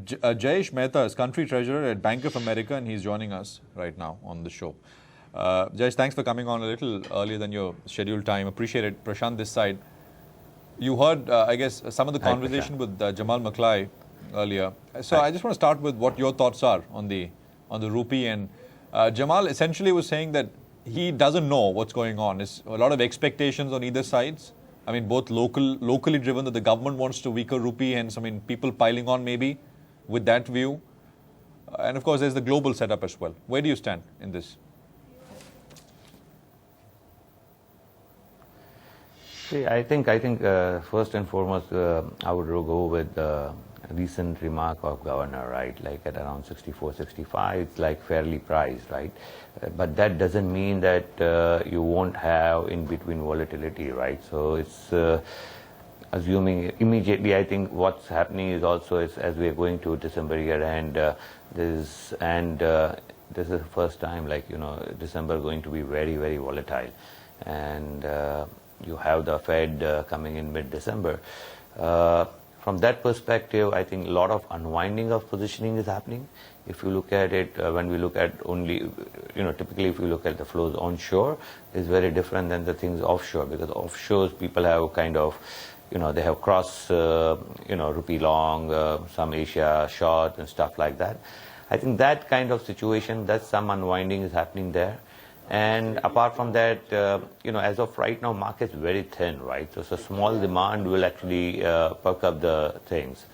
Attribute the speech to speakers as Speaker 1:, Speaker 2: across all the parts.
Speaker 1: Jayesh Mehta is country treasurer at Bank of America, and he's joining us right now on the show. Jayesh, thanks for coming on a little earlier than your scheduled time. Appreciate it. Prashant, this side. You heard, I guess, some of the conversation with Jamal Maklai earlier. So I just want to start with what your thoughts are on the rupee. And Jamal essentially was saying that he doesn't know what's going on. There's a lot of expectations on either sides. I mean, both locally driven that the government wants to weaker rupee, hence, I mean, people piling on maybe with that view. And of course, there's the global setup as well. Where do you stand in this?
Speaker 2: See, I think first and foremost, I would go with the recent remark of governor, right? Like at around 64, 65, it's like fairly priced, right? But that doesn't mean that you won't have in between volatility, right? So it's assuming immediately. I think what's happening is also as we are going to December year end, this is the first time, like, you know, December going to be very, very volatile, and you have the Fed coming in mid-December. From that perspective, I think a lot of unwinding of positioning is happening. If you look at it, when we look at only, you know, typically if you look at the flows onshore, is very different than the things offshore, because offshores people have kind of, you know, they have cross, you know, rupee long, some Asia short and stuff like that. I think that kind of situation, that some unwinding is happening there. And apart from that, you know, as of right now, market's very thin, right? So small demand will actually perk up the things.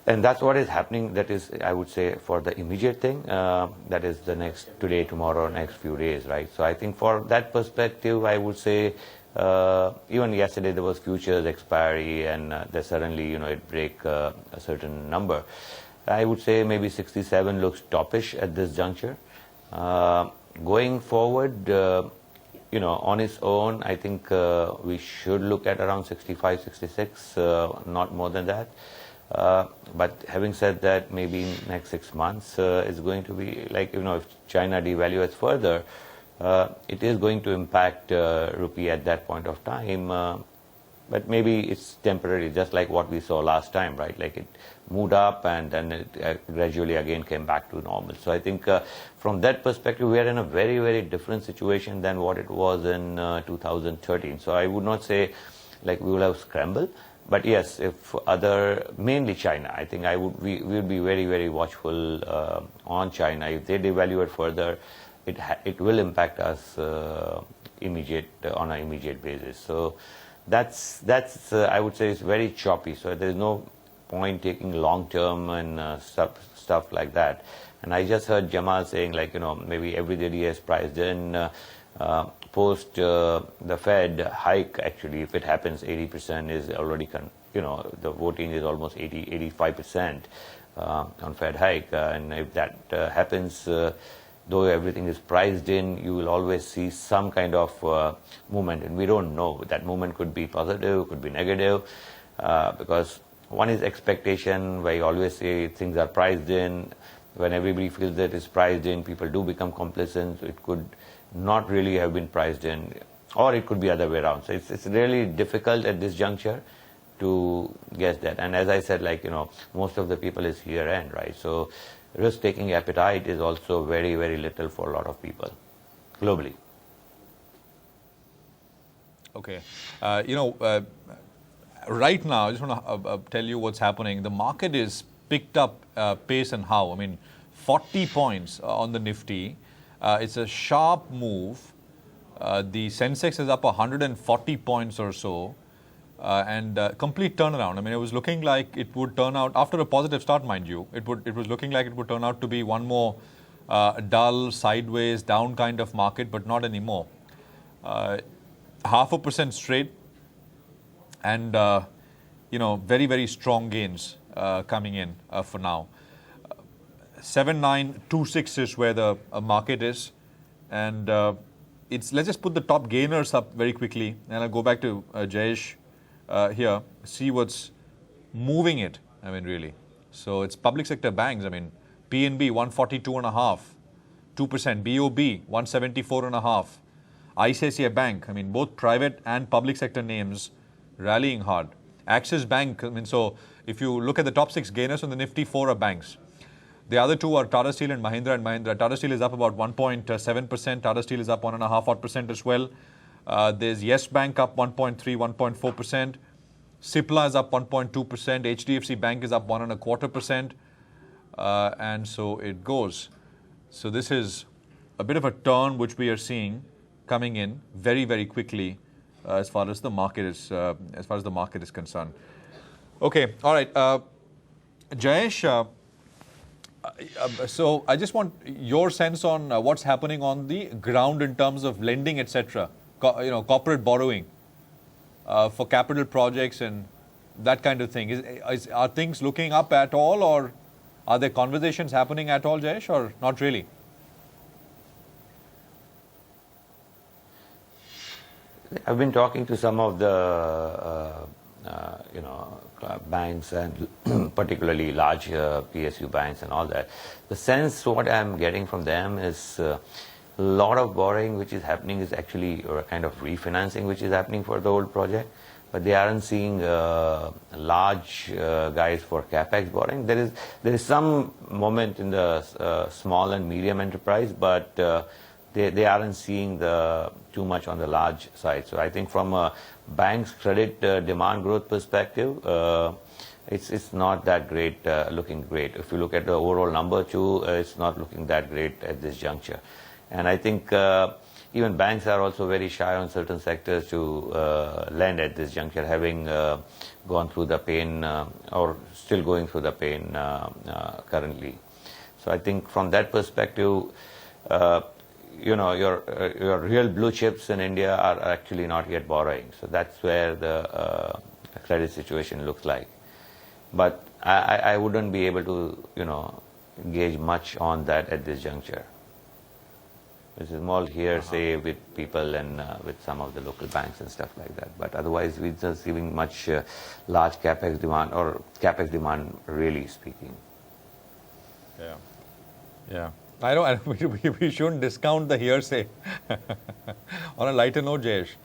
Speaker 2: And that's what is happening. That is, I would say, for the immediate thing, that is the next today, tomorrow, next few days, right? So I think for that perspective, I would say, even yesterday there was futures expiry, and there suddenly, you know, it break a certain number. I would say maybe 67 looks toppish at this juncture. Going forward, you know, on its own, I think we should look at around 65, 66, not more than that. But having said that, maybe in next 6 months is going to be like, you know, if China devalues further, it is going to impact rupee at that point of time. But maybe it's temporary, just like what we saw last time, right? Like it moved up and then it gradually again came back to normal. So I think from that perspective, we are in a very, very different situation than what it was in 2013. So I would not say like we will have scrambled. But yes, if mainly China, I think we would be very, very watchful on China. If they devalue it further, it will impact us on an immediate basis. So that's I would say it's very choppy. So there's no point taking long term and stuff like that. And I just heard Jamal saying, like, you know, maybe every day is priced in post the Fed hike. Actually, if it happens, 80% is already you know, the voting is almost 85% on Fed hike, and if that happens, though everything is priced in, you will always see some kind of movement, and we don't know. That movement could be positive, could be negative, because one is expectation, where you always say things are priced in. When everybody feels that it's priced in, people do become complacent. So it could not really have been priced in, or it could be other way around. So it's really difficult at this juncture to guess that. And as I said, like, you know, most of the people is year end, right? So risk-taking appetite is also very, very little for a lot of people globally.
Speaker 1: Okay. You know, right now, I just want to tell you what's happening. The market is picked up pace and how. I mean, 40 points on the Nifty. It's a sharp move. The Sensex is up 140 points or so. And complete turnaround. I mean, it was looking like it would turn out, after a positive start, mind you, it was looking like it would turn out to be one more dull, sideways, down kind of market, but not anymore. 0.5% straight, and you know, very, very strong gains coming in for now. 7926 is where the market is, and let's just put the top gainers up very quickly, and I'll go back to Jayesh here, see what's moving it. I mean, really. So it's public sector banks. I mean, PNB 142.5, 2%, BOB 174.5, ICICI Bank. I mean, both private and public sector names rallying hard. Axis Bank, I mean, so if you look at the top 6 gainers on the Nifty, 4 are banks. The other 2 are Tata Steel and Mahindra and Mahindra. Tata Steel is up about 1.7%. Tata Steel is up 1.5% as well. There's Yes Bank up 1.3, 1.4%. Cipla is up 1.2%. HDFC Bank is up 1.25%. And so it goes. So this is a bit of a turn which we are seeing coming in very, very quickly as far as the market is concerned. Okay, all right, Jayesh. So I just want your sense on what's happening on the ground in terms of lending, etc. Corporate borrowing for capital projects and that kind of thing. Are things looking up at all, or are there conversations happening at all, Jayesh, or not really?
Speaker 2: I've been talking to some of the banks and particularly large PSU banks and all that. The sense what I'm getting from them is a lot of borrowing which is happening is actually a kind of refinancing which is happening for the old project, but they aren't seeing large guys for capex borrowing. There is some moment in the small and medium enterprise, but they aren't seeing too much on the large side. So I think from a bank's credit demand growth perspective, it's not that great, looking great. If you look at the overall number too, it's not looking that great at this juncture. And I think even banks are also very shy on certain sectors to lend at this juncture, having gone through the pain or still going through the pain currently. So I think from that perspective, your real blue chips in India are actually not yet borrowing. So that's where the credit situation looks like. But I wouldn't be able to, gauge much on that at this juncture. This is more hearsay with people and with some of the local banks and stuff like that. But otherwise, we're just giving much large capex demand or capex demand, really speaking.
Speaker 1: Yeah. We shouldn't discount the hearsay. On a lighter note, Jayesh,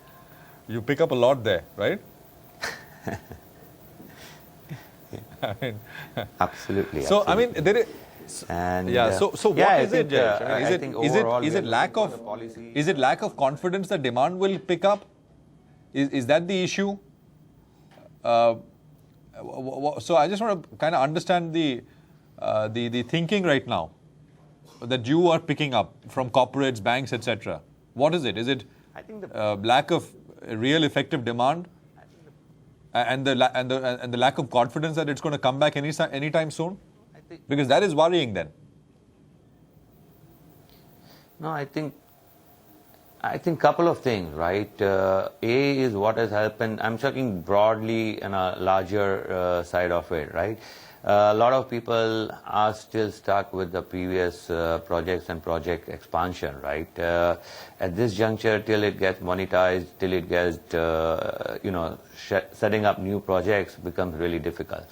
Speaker 1: you pick up a lot there, right?
Speaker 2: Absolutely.
Speaker 1: So,
Speaker 2: absolutely.
Speaker 1: I mean, there is.
Speaker 2: And
Speaker 1: So what is it, Jayesh?
Speaker 2: I think overall
Speaker 1: is it lack of confidence that demand will pick up? Is that the issue? So I just want to kind of understand the thinking right now that you are picking up from corporates, banks, etc. What is it? Is it lack of real effective demand, and the lack of confidence that it's going to come back anytime soon? Because that is worrying then.
Speaker 2: No, I think couple of things, right? A is what has happened. I'm talking broadly in a larger side of it, right? A lot of people are still stuck with the previous projects and project expansion, right? At this juncture, till it gets monetized, till it gets, setting up new projects becomes really difficult.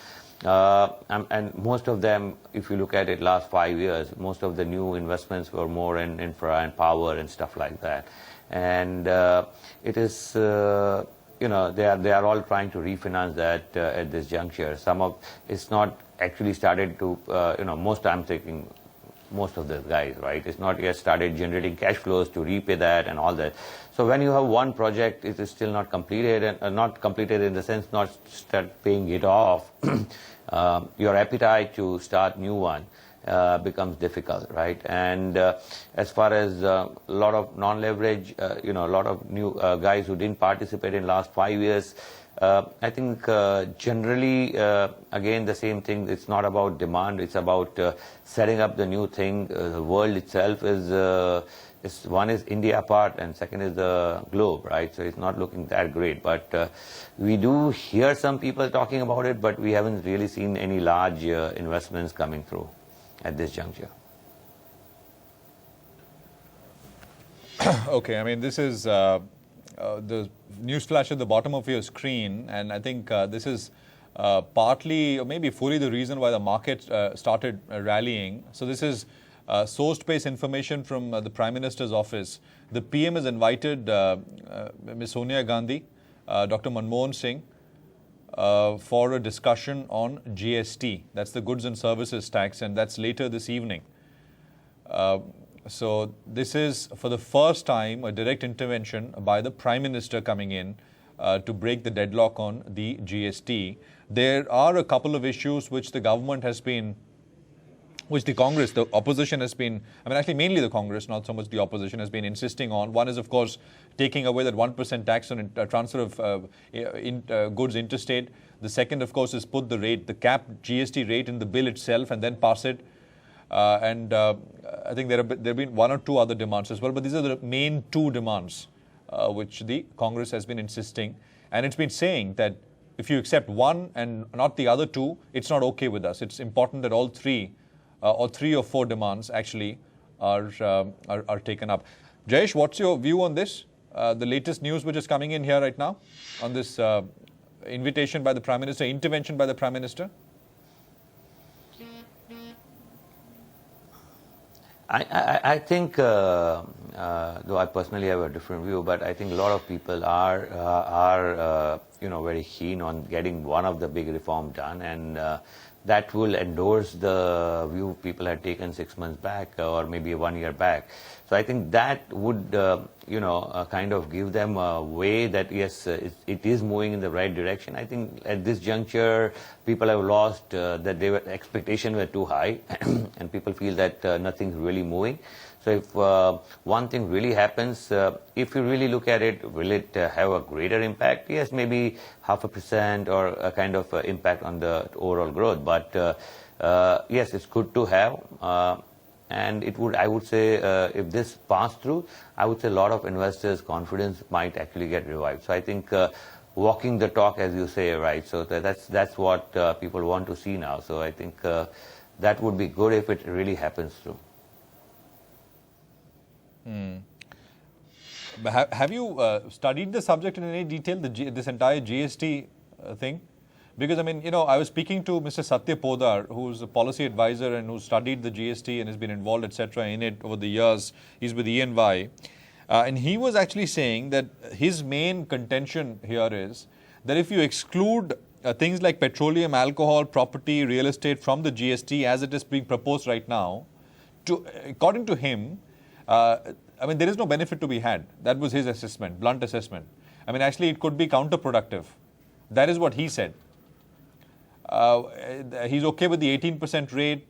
Speaker 2: And most of them, if you look at it last 5 years, most of the new investments were more in infra and power and stuff like that. And it is, they are all trying to refinance that at this juncture. It's not actually started to, I'm thinking most of the guys, right? It's not yet started generating cash flows to repay that and all that. So when you have one project, it is still not completed, and not completed in the sense not start paying it off. Your appetite to start new one becomes difficult, right? And as far as a lot of non-leverage, a lot of new guys who didn't participate in last 5 years, I think generally, again, the same thing. It's not about demand. It's about setting up the new thing. The world itself is one is India part and second is the globe, right? So it's not looking that great. But we do hear some people talking about it, but we haven't really seen any large investments coming through at this juncture.
Speaker 1: Okay, I mean, this is the news flash at the bottom of your screen, and I think this is partly or maybe fully the reason why the market started rallying. So this is source-based information from the Prime Minister's office. The PM has invited Ms. Sonia Gandhi, Dr. Manmohan Singh, for a discussion on GST. That's the goods and services tax, and that's later this evening. So this is for the first time a direct intervention by the Prime Minister coming in to break the deadlock on the GST. There are a couple of issues which the government has been, which the Congress, the opposition has been, I mean actually mainly the Congress, not so much the opposition, has been insisting on. One is of course taking away that 1% tax on transfer of goods interstate. The second of course is put the rate, the cap GST rate in the bill itself and then pass it. I think there have been one or two other demands as well, but these are the main two demands which the Congress has been insisting. And it's been saying that if you accept one and not the other two, it's not okay with us. It's important that all three or three or four demands actually are taken up. Jayesh, what's your view on this? The latest news which is coming in here right now on this invitation by the Prime Minister, intervention by the Prime Minister?
Speaker 2: I think, though I personally have a different view, but I think a lot of people are very keen on getting one of the big reforms done, and that will endorse the view people had taken 6 months back or maybe 1 year back. So I think that would, kind of give them a way that yes, it is moving in the right direction. I think at this juncture, people have lost that expectations were too high, and people feel that nothing's really moving. So if one thing really happens, if you really look at it, will it have a greater impact? Yes, maybe 0.5% or a kind of impact on the overall growth. But yes, it's good to have. And it would, I would say, if this passed through, I would say a lot of investors' confidence might actually get revived. So I think walking the talk, as you say, right? So that's what people want to see now. So I think that would be good if it really happens through.
Speaker 1: Have you studied the subject in any detail, this entire GST thing? Because, I mean, I was speaking to Mr. Satya Podar, who's a policy advisor and who studied the GST and has been involved, etc., in it over the years. He's with EY. And he was actually saying that his main contention here is that if you exclude things like petroleum, alcohol, property, real estate from the GST as it is being proposed right now, according to him, I mean, there is no benefit to be had. That was his assessment, blunt assessment. I mean, actually, it could be counterproductive. That is what he said. He's okay with the 18% rate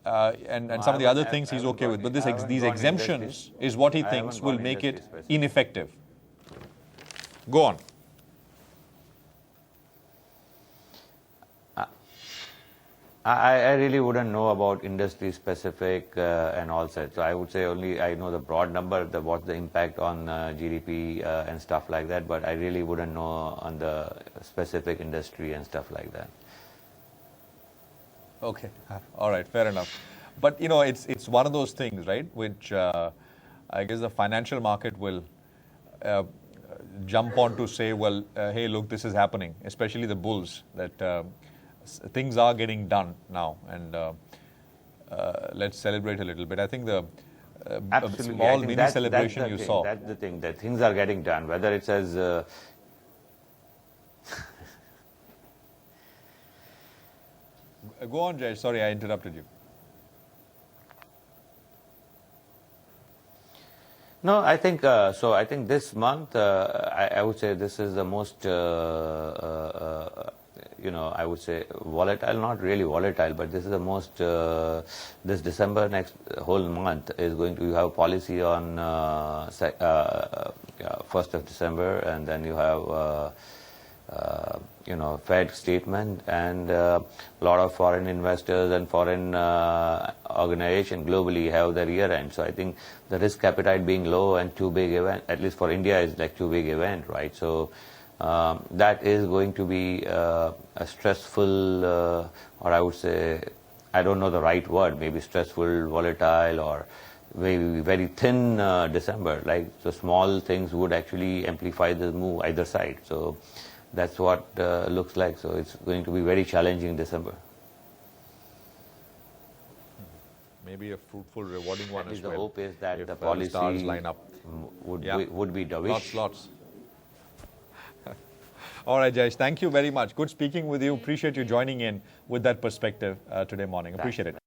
Speaker 1: and some of the other things he's okay with. But these exemptions is what he thinks will make it ineffective. Go on.
Speaker 2: I really wouldn't know about industry specific and all that. So I would say only I know the broad number, what's the impact on GDP and stuff like that. But I really wouldn't know on the specific industry and stuff like that.
Speaker 1: Okay, all right, fair enough. But it's one of those things, right, which I guess the financial market will jump on to say, well, hey, look, this is happening, especially the bulls, that things are getting done now, and let's celebrate a little bit. I think the small mini celebration you saw.
Speaker 2: That's the thing, that things are getting done, whether it says...
Speaker 1: Go on, Jay. Sorry, I interrupted you.
Speaker 2: No, I think so. I think this month, I would say this is the most, I would say volatile. Not really volatile, but this is the most. This December, next whole month is going to have policy on 1st of December, and then you have. Fed statement, and a lot of foreign investors and foreign organizations globally have their year end. So I think the risk appetite being low and too big event, at least for India, is like too big event, right? So that is going to be a stressful, or I would say, I don't know the right word, maybe stressful, volatile, or maybe very thin December. Like the small things would actually amplify the move either side. So that's what looks like. So it's going to be very challenging in December.
Speaker 1: Maybe a fruitful, rewarding one as well.
Speaker 2: The hope is that
Speaker 1: if
Speaker 2: the policy
Speaker 1: stars line up.
Speaker 2: would be dovish.
Speaker 1: Lots. All right, Jayesh, thank you very much. Good speaking with you. Appreciate you joining in with that perspective today morning. Appreciate it.